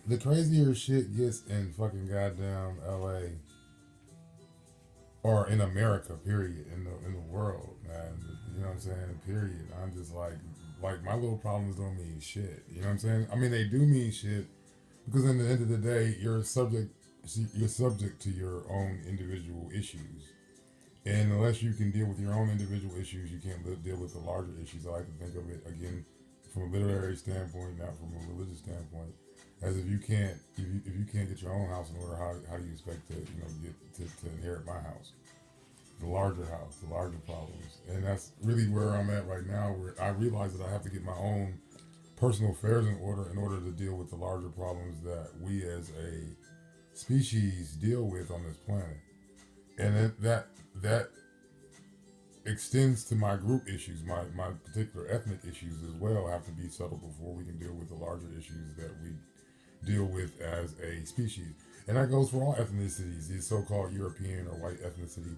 The crazier shit gets in fucking goddamn LA or in America, period, in the world, man. You know what I'm saying? Period. I'm just like my little problems don't mean shit. You know what I'm saying? I mean, they do mean shit because in the end of the day, you're subject to your own individual issues. And unless you can deal with your own individual issues, you can't deal with the larger issues. I like to think of it again from a literary standpoint, not from a religious standpoint. As if you can't get your own house in order, how do you expect to get to inherit my house, the larger problems, and that's really where I'm at right now. Where I realize that I have to get my own personal affairs in order to deal with the larger problems that we as a species deal with on this planet, and that extends to my group issues, my particular ethnic issues as well have to be settled before we can deal with the larger issues that we deal with as a species. And that goes for all ethnicities, the so-called European or white ethnicity,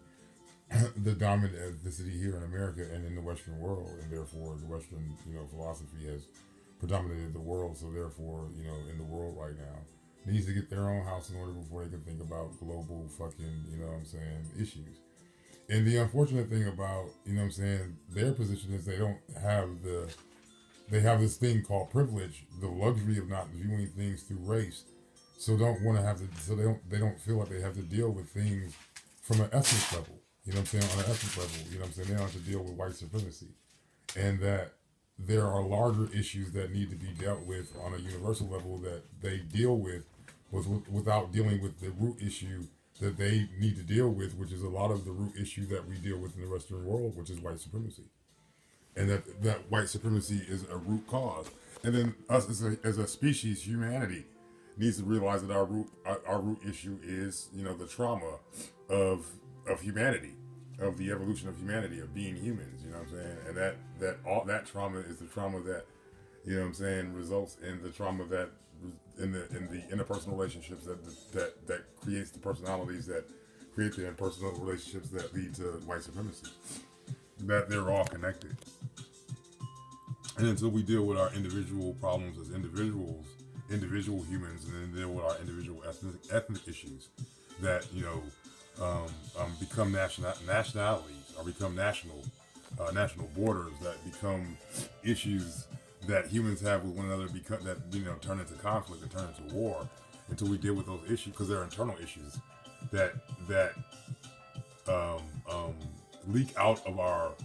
the dominant ethnicity here in America and in the Western world, and therefore the Western, philosophy has predominated the world. So therefore, in the world right now, needs to get their own house in order before they can think about global fucking, issues. And the unfortunate thing about, their position is they have this thing called privilege, the luxury of not viewing things through race. So they don't feel like they have to deal with things from an ethnic level. You know what I'm saying? On an ethnic level, they don't have to deal with white supremacy. And that there are larger issues that need to be dealt with on a universal level that they deal without dealing with the root issue that they need to deal with, which is a lot of the root issue that we deal with in the Western world, which is white supremacy. And that white supremacy is a root cause. And then us as a species, humanity, needs to realize that our root issue is, the trauma of humanity, of the evolution of humanity, of being humans, you know what I'm saying? And that trauma is the trauma that, results in the trauma that in the interpersonal relationships that creates the personalities that create the interpersonal relationships that lead to white supremacy. That they're all connected. And until we deal with our individual problems as individual humans, and then deal with our individual ethnic issues that become nationalities or become national borders that become issues that humans have with one another, turn into conflict and turn into war. Until we deal with those issues, because they're internal issues that leak out of our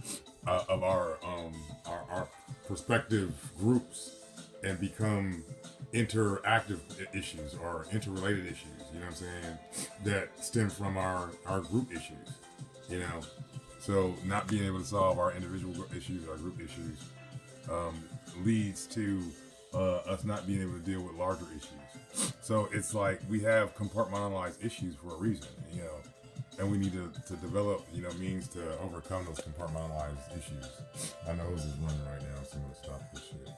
perspective groups and become interactive issues or interrelated issues, you know what I'm saying, that stem from our group issues, So not being able to solve our individual issues, our group issues, leads to us not being able to deal with larger issues. So it's like we have compartmentalized issues for a reason, and we need to develop, means to overcome those compartmentalized issues. I know this is running right now, so I'm gonna stop this shit.